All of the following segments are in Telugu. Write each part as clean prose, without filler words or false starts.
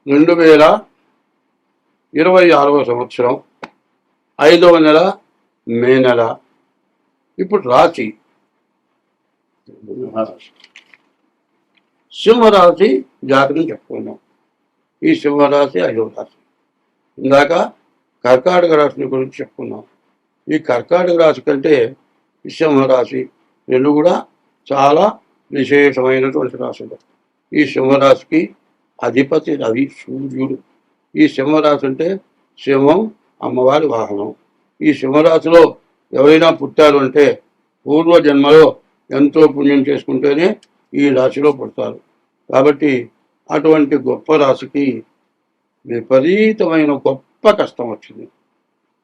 2026వ సంవత్సరం 5వ నెల మే నెల. ఇప్పుడు రాశి సింహరాశి జాతకం చెప్పుకున్నాం. ఈ సింహరాశి 5వ రాశి. ఇందాక కర్కాటక రాశిని గురించి చెప్పుకున్నాం. ఈ కర్కాటక రాశి కంటే సింహరాశి రెండు కూడా చాలా విశేషమైనటువంటి రాశులు. ఈ సింహరాశికి అధిపతి రవి, సూర్యుడు. ఈ సింహరాశి అంటే సింహం అమ్మవారి వాహనం. ఈ సింహరాశిలో ఎవరైనా పుట్టారు అంటే పూర్వజన్మలో ఎంతో పుణ్యం చేసుకుంటేనే ఈ రాశిలో పుడతారు. కాబట్టి అటువంటి గొప్ప రాశికి విపరీతమైన గొప్ప కష్టం వచ్చింది.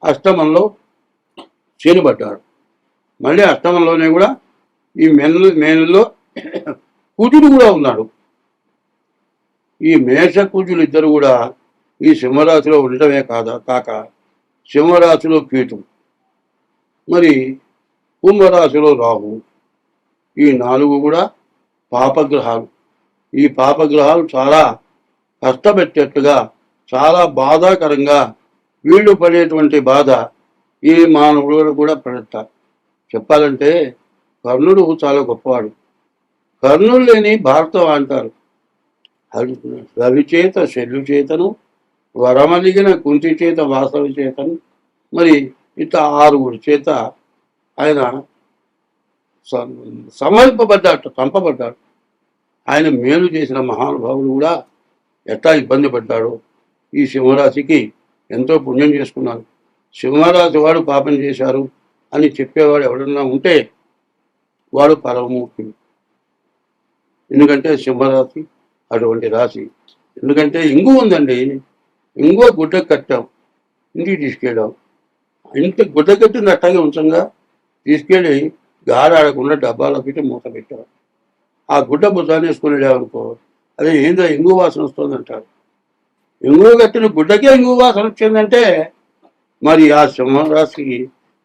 అష్టమంలో శని పడ్డాడు. మళ్ళీ అష్టమంలోనే కూడా ఈ మేనుల్లో కుజుడు కూడా ఉన్నాడు. ఈ మేష కుజులు ఇద్దరు కూడా ఈ సింహరాశిలో ఉండటమే కాక సింహరాశిలో కేతు, మరి కుంభరాశిలో రాహు. ఈ 4 కూడా పాపగ్రహాలు. ఈ పాపగ్రహాలు చాలా కష్టపెట్టేట్టుగా, చాలా బాధాకరంగా వీళ్ళు పడేటువంటి బాధ ఈ మానవుడు కూడా పడతారు. చెప్పాలంటే కర్ణుడు చాలా గొప్పవాడు. కర్ణుడు లేని భారతం అంటారు. రవి చేత శల్యు చేతను, వరమలిగిన కుంతి చేత వాసవి చేతను, మరి ఇట్లా 6 చేత ఆయన సంహరింపబడ్డాడు, చంపబడ్డాడు. ఆయన మేలు చేసిన మహానుభావుడు కూడా ఎట్లా ఇబ్బంది పడ్డాడో. ఈ సింహరాశికి ఎంతో పుణ్యం చేసుకున్నారు. సింహరాశి వాడు పాపం చేశారు అని చెప్పేవాడు ఎవడన్నా ఉంటే వాడు పరమమూర్ఖుడు. ఎందుకంటే సింహరాశి అటువంటి రాశి. ఎందుకంటే ఇంగు ఉందండి, ఇంకో గుడ్డ కట్టాం, ఇంటికి తీసుకెళ్ళాం. ఇంటి గుడ్డ కట్టింది అట్టాగే ఉంచంగా తీసుకెళ్ళి గాడాడకుండా డబ్బాలో పెట్టి మూత పెట్టాం. ఆ గుడ్డ బుద్ధాన్ని వేసుకుని వెళ్ళామనుకో, అదే ఏందో ఇంగు వాసన వస్తుంది అంటారు. ఇంగు కట్టిన గుడ్డకే ఇంగు వాసన వచ్చిందంటే మరి ఆ సింహరాశికి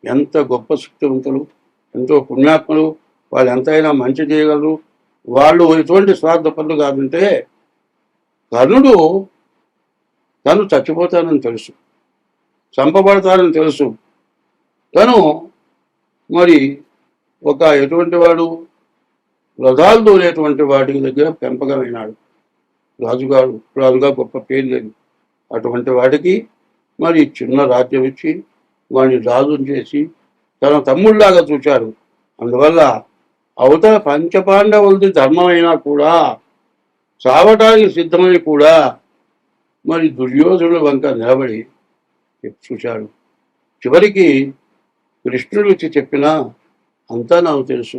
ఎంత గొప్ప శక్తివంతులు, ఎంతో పుణ్యాత్ములు, వాళ్ళు ఎంతైనా మంచి చేయగలరు. వాళ్ళు ఎటువంటి స్వార్థ పనులు కాదంటే, కర్ణుడు తను చచ్చిపోతానని తెలుసు, చంపబడతానని తెలుసు. తను మరి ఒక ఎటువంటి వాడు, రథాలు దూరేటువంటి వాటి దగ్గర పెంపకమైనాడు. రాజుగా గొప్ప పేరు లేదు. అటువంటి వాడికి మరి చిన్న రాజ్యం ఇచ్చి వాడిని రాజుని చేసి తన తమ్ముళ్ళలాగా చూశాడు. అందువల్ల అవతల పంచపాండవులది ధర్మమైనా కూడా చావటానికి సిద్ధమై కూడా మరి దుర్యోధనుల వంక నిలబడి చూశాడు. చివరికి కృష్ణుడు వచ్చి చెప్పినా అంతా నాకు తెలుసు,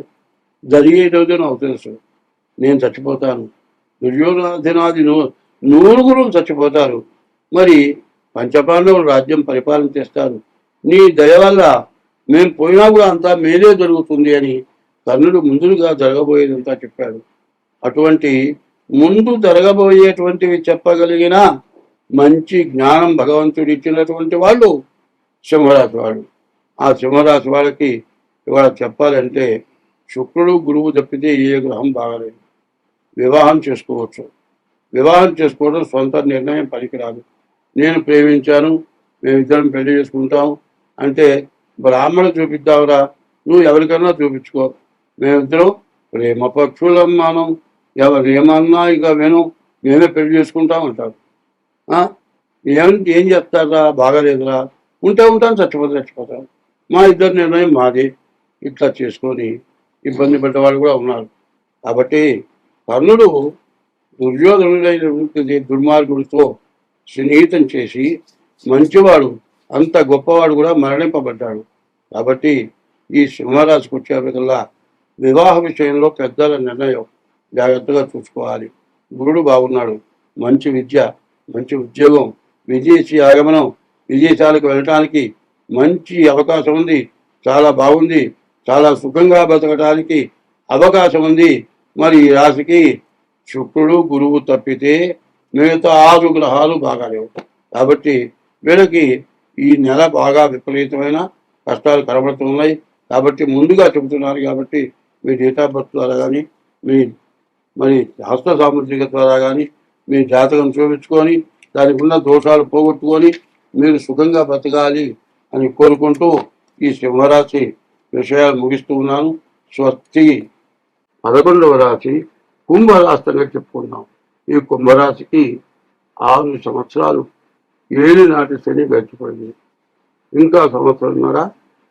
జరిగేటో నాకు తెలుసు, నేను చచ్చిపోతాను, దుర్యోధనాది 100 చచ్చిపోతారు, మరి పంచపాండవులు రాజ్యం పరిపాలన చేస్తారు, నీ దయ వల్ల మేము పోయినా కూడా అంతా మేలే జరుగుతుంది అని కర్ణుడు ముందుగా జరగబోయేదంతా చెప్పాడు. అటువంటి ముందు జరగబోయేటువంటివి చెప్పగలిగిన మంచి జ్ఞానం భగవంతుడు ఇచ్చినటువంటి వాళ్ళు సింహరాశి వాడు. ఆ సింహరాశి వాళ్ళకి ఇవాళ చెప్పాలంటే శుక్రుడు గురువు తప్పితే ఏ గ్రహం బాగలేదు. వివాహం చేసుకోవచ్చు. వివాహం చేసుకోవడం సొంత నిర్ణయం పనికిరాదు. నేను ప్రేమించాను, మేమిద్దరం పెళ్లి చేసుకుంటాం అంటే బ్రాహ్మణు చూపిద్దావురా, నువ్వు ఎవరికన్నా చూపించుకో, మేమిద్దరం ప్రేమ పక్షులం, మనం ఎవరేమన్నా ఇక మేమే పెళ్లి చేసుకుంటాం అంటారు. ఏం చెప్తారా, బాగాలేదురా, ఉంటాను, చచ్చిపోతాను, మా ఇద్దరు నిర్ణయం మాది, ఇట్లా చేసుకొని ఇబ్బంది పడ్డవాళ్ళు కూడా ఉన్నారు. కాబట్టి కర్ణుడు దుర్యోధనుడైన దుర్మార్గుడితో స్నేహితం చేసి మంచివాడు, అంత గొప్పవాడు కూడా మరణింపబడ్డాడు. కాబట్టి ఈ సింహరాశికి వచ్చేకల్లా వివాహ విషయంలో పెద్దల నిర్ణయం జాగ్రత్తగా చూసుకోవాలి. గురుడు బాగున్నాడు, మంచి విద్య, మంచి ఉద్యోగం, విదేశీ ఆగమనం, విదేశాలకు వెళ్ళటానికి మంచి అవకాశం ఉంది, చాలా బాగుంది, చాలా సుఖంగా బతకడానికి అవకాశం ఉంది. మరి ఈ రాశికి శుక్రుడు గురువు తప్పితే మిగతా 6 గ్రహాలు బాగాలేవు. కాబట్టి వీళ్ళకి ఈ నెల బాగా విపరీతమైన కష్టాలు కనబడుతున్నాయి. కాబట్టి ముందుగా చెబుతున్నారు. కాబట్టి మీ డేట్ ఆఫ్ బర్త్ ద్వారా కానీ, మీ మరి హస్త సాముద్రిక ద్వారా కానీ మీ జాతకం చూపించుకొని దానికి ఉన్న దోషాలు పోగొట్టుకొని మీరు సుఖంగా బతకాలి అని కోరుకుంటూ ఈ సింహరాశి విషయాలు ముగిస్తూ ఉన్నాను. స్వస్తి. 11వ రాశి కుంభరాశిగా చెప్పుకున్నాం. ఈ కుంభరాశికి 6 సంవత్సరాలు ఏలి నాటి శని గడిచిపోయింది. ఇంకా సంవత్సరంన్నర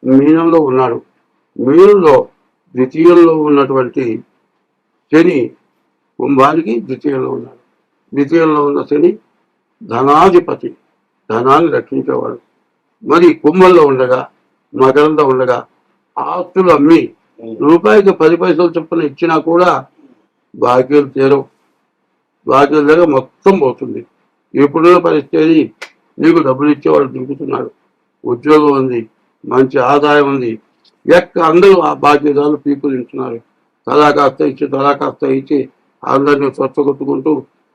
మీనంలో ఉన్నాడు. మీనంలో ద్వితీయంలో ఉన్నటువంటి శని కుంభానికి ద్వితీయంలో ఉన్నాడు. ద్వితీయంలో ఉన్న శని ధనాధిపతి, ధనాన్ని రక్షించేవాడు. మరి కుంభంలో ఉండగా మకరంలో ఉండగా ఆస్తులు అమ్మి రూపాయికి 10 పైసలు చొప్పున ఇచ్చినా కూడా బాకీలు తీరవు. బాకీల దగ్గర మొత్తం పోతుంది. ఇప్పుడున్న పరిస్థితి నీకు డబ్బులు ఇచ్చేవాడు దొరుకుతున్నాడు, ఉద్యోగం ఉంది, మంచి ఆదాయం ఉంది, అందరూ ఆ బాకీదారులు పీకు తింటున్నారు. తలా కాస్త ఇచ్చి అందరినీ స్వచ్ఛగొట్టుకుంటూ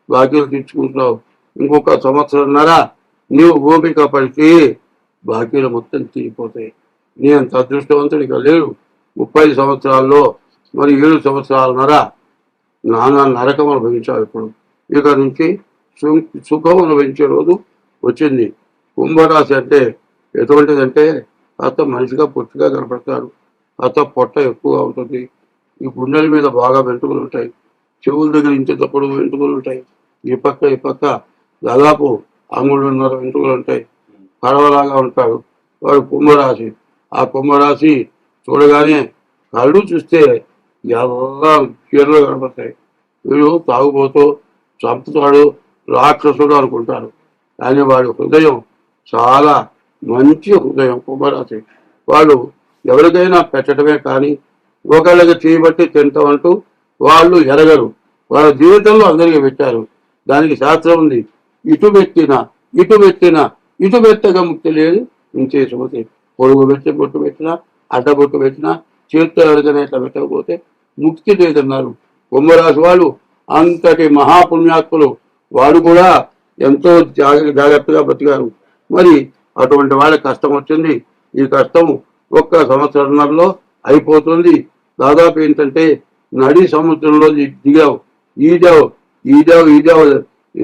బాకీలు తీర్చుకుంటున్నావు. ఇంకొక సంవత్సరంన్నర నీవు ఓపిక పడితే బాకీలు మొత్తం తీరిపోతాయి. నీ అంత అదృష్టవంతుడిగా లేడు. 30 సంవత్సరాల్లో మరి 7 సంవత్సరాలన్నర నానా నరకం అనుభవించావు. ఇప్పుడు ఇక నుంచి సుఖం అనుభవించే రోజు వచ్చింది. కుంభరాశి అంటే ఎటువంటిదంటే కాస్త మనిషిగా పొట్టిగా కనపడతాడు, కాస్త పొట్ట ఎక్కువగా ఉంటుంది, ఈ గుండెల మీద బాగా వెంట్రుకలు ఉంటాయి, చెవుల దగ్గర ఇంచేటప్పుడు వెంట్రుకలు ఉంటాయి, ఈ పక్క దాదాపు అంగుళన్నర వెంట్రుకలు ఉంటాయి, పడవలాగా ఉంటాడు. వాడు కుంభరాశి. ఆ కుంభరాశి చూడగానే కళ్ళు చూస్తే ఎర్ర చీరలు కనపడతాయి. వీడు తాగుబోతూ చంపుతాడు, రాక్షసుడు అనుకుంటారు. కానీ వాడి హృదయం చాలా మంచి హృదయం. కుంభరాశి వాళ్ళు ఎవరికైనా పెట్టడమే కానీ ఒకళ్ళకి చేయబట్టి తింటామంటూ వాళ్ళు ఎరగరు. వాళ్ళ జీవితంలో అందరికీ పెట్టారు. దానికి శాస్త్రం ఉంది. ఇటు పెట్టగా ముక్తి లేదు ఇంచేసిపోతే. పొడుగు పెట్టి బొట్టు పెట్టినా, అడ్డబొట్టు పెట్టినా, చేతితో ఎవరికైనా ఇట్లా పెట్టకపోతే ముక్తి లేదన్నారు. కుంభరాశి వాళ్ళు అంతటి మహాపుణ్యాత్ములు. వాడు కూడా ఎంతో జాగ్రత్తగా బతికారు. మరి అటువంటి వాళ్ళ కష్టం వచ్చింది. ఈ కష్టం ఒక్క సంవత్సరంలో అయిపోతుంది. దాదాపు ఏంటంటే నడి సముద్రంలో దిగావు, ఈజావు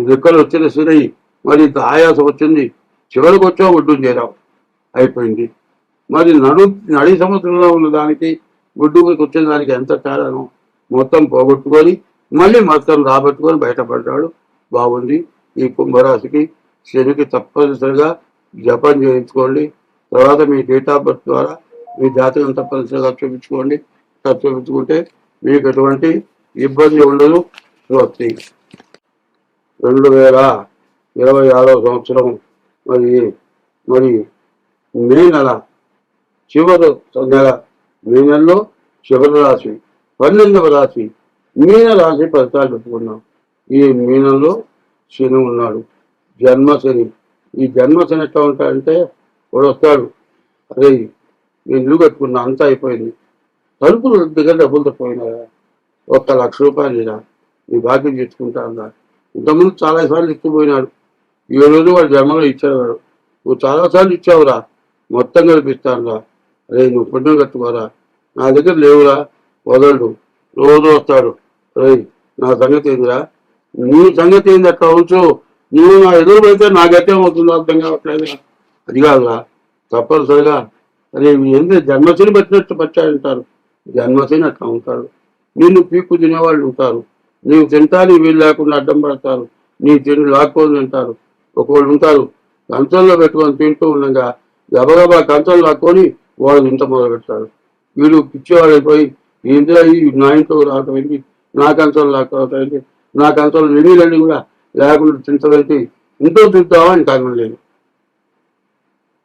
రెక్కలు వచ్చేసినాయి. మరి ఇంత ఆయాసం వచ్చింది. చివరికి వచ్చావు, ఒడ్డు చేరావు, అయిపోయింది. మరి నడి సముద్రంలో ఉన్న దానికి ఒడ్డుకి వచ్చిన దానికి ఎంత తేడాను మొత్తం పోగొట్టుకొని మళ్ళీ మొత్తం రాబట్టుకొని బయటపడ్డాడు. బాగుంది. ఈ కుంభరాశికి శనికి తప్పనిసరిగా జపం చేయించుకోండి. తర్వాత మీ డేట్ ఆఫ్ బర్త్ ద్వారా మీ జాతకం తప్పనిసరిగా చూపించుకోండి. చూపించుకుంటే మీకు ఎటువంటి ఇబ్బంది ఉండదు. వస్తాయి. 2026వ సంవత్సరం మరి మే నెల చివరి నెల, మే నెలలో చివరి రాశి 12వ రాశి మీన రాశి ఫలితాలు పెట్టుకున్నాం. ఈ మీనంలో శని ఉన్నాడు, జన్మశని. ఈ జన్మశని ఎట్లా ఉంటాడంటే వాడు వస్తాడు, అరే నేను ఇల్లు కట్టుకున్నా, అంతా అయిపోయింది, తలుపులు దగ్గర డబ్బులు తప్పిపోయినాయా, 1,00,000 రూపాయలు ఇలా నీ బాకీ తెచ్చుకుంటా అన్నా. ఇంతకుముందు చాలాసార్లు ఇచ్చిపోయినాడు. ఈ రోజు వాడు జన్మలో ఇచ్చేవాడు. నువ్వు చాలాసార్లు ఇచ్చావురా, మొత్తం కల్పిస్తానురా, అరే నువ్వు పుణ్యం కట్టుకోరా, నా దగ్గర లేవురా, వదలడు. రోజు వస్తాడు, అరే నా సంగతి ఏందిరా, నీ సంగతి ఏంది అట్లా ఉంచు, నువ్వు నా ఎదురు పెడితే నాకెట్టేం అవుతుందో అర్థం కావట్లేదు. అది కాదురా, తప్పనిసరిగా అరే ఏంది జన్మశని పెట్టినట్టు పచ్చాడంటారు. జన్మశని అట్లా ఉంటాడు. నిన్ను పీక్కు తినేవాళ్ళు ఉంటారు, నీవు తింటాని వీళ్ళు లేకుండా అడ్డం పడతారు, నీ తిండి లాక్కొని తింటారు. ఒకళ్ళు ఉంటారు కంచంలో పెట్టుకొని తింటూ ఉండగా గబగబా కంచం లాక్కొని వాళ్ళు ఇంత మొదలు పెడతారు. వీడు పిచ్చేవాళ్ళు అయిపోయి ఇందులో నా ఇంట్లో రావటం ఏంటి, నా కంచం లాక్కోవటం ఏంటి, నా కంచంలో ఎన్నిలన్నీ కూడా లేకుండా తింటదంటే ఇంట్లో తింటావా అని కారణం లేదు.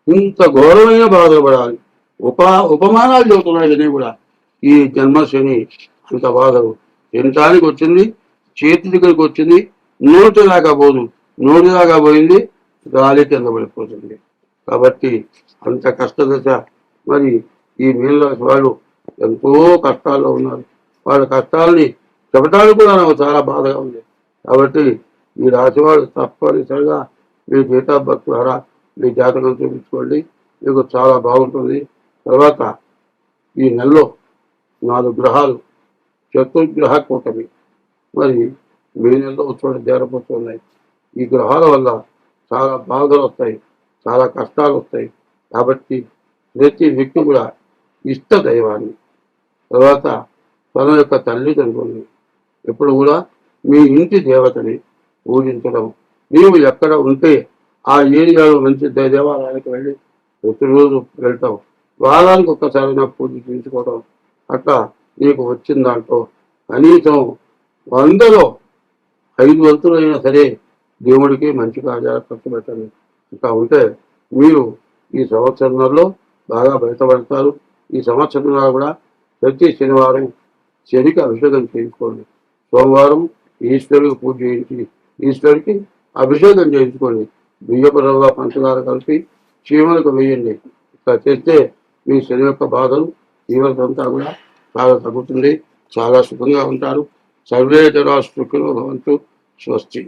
ఇంత ఘోరమైన బాధపడాలి. ఉపమానాలు చెబుతున్నాయి అని కూడా. ఈ జన్మశని అంత బాధలు తినటానికి వచ్చింది, చేతి దగ్గరికి వచ్చింది, నోటి దాకా పోదు, నోటి దాకా పోయింది, గాలి కింద పడిపోతుంది. కాబట్టి అంత కష్టదశ. మరి ఈ మీన వాళ్ళు ఎంతో కష్టాల్లో ఉన్నారు. వాళ్ళ కష్టాలని చెప్పడానికి కూడా నాకు చాలా బాధగా ఉంది. కాబట్టి ఈ రాశి వాళ్ళు తప్పనిసరిగా మీ డేట్ ఆఫ్ బర్త్ ద్వారా మీ జాతకం చూపించుకోండి, మీకు చాలా బాగుంటుంది. తర్వాత ఈ నెలలో 4 గ్రహాలు చతుర్గ్రహ కూటమి. మరి మే నెలలో ఉత్సవాలు చేరబోతున్నాయి. ఈ గ్రహాల వల్ల చాలా బాధలు వస్తాయి, చాలా కష్టాలు వస్తాయి. కాబట్టి ప్రతి వ్యక్తి కూడా ఇష్ట దైవాన్ని, తర్వాత తన యొక్క తల్లిదండ్రుల్ని ఎప్పుడు కూడా మీ ఇంటి దేవతని పూజించడం. నీవు ఎక్కడ ఉంటే ఆ ఏరియాలో మంచి దేవాలయానికి వెళ్ళి ప్రతిరోజు వెళ్తాం. వారానికి ఒక్కసారైనా పూజ చేయించుకోవడం. అట్లా నీకు వచ్చిన దాంట్లో కనీసం 100లో 5 వంతులైనా సరే దేవుడికి మంచి కార్యాలు ఖర్చు పెట్టండి. ఇట్లా ఉంటే మీరు ఈ సంవత్సరంలో బాగా బయటపడతారు. ఈ సంవత్సరంలో కూడా ప్రతి శనివారం శనికి అభిషేకం చేయించుకోండి. సోమవారం ఈశ్వరుడికి పూజ చేయించి ఈశ్వరుడికి అభిషేకం చేయించుకోండి. బియ్యపు రవ్వ పంచదార కలిపి చీమలకు వేయండి. ఇట్లా చేస్తే మీ శని యొక్క బాధలు తీవ్రతంతా కూడా చాలా తగ్గుతుంది. చాలా సుఖంగా ఉంటారు. సర్వే జనా సుఖినో భవంతు. స్వస్తి.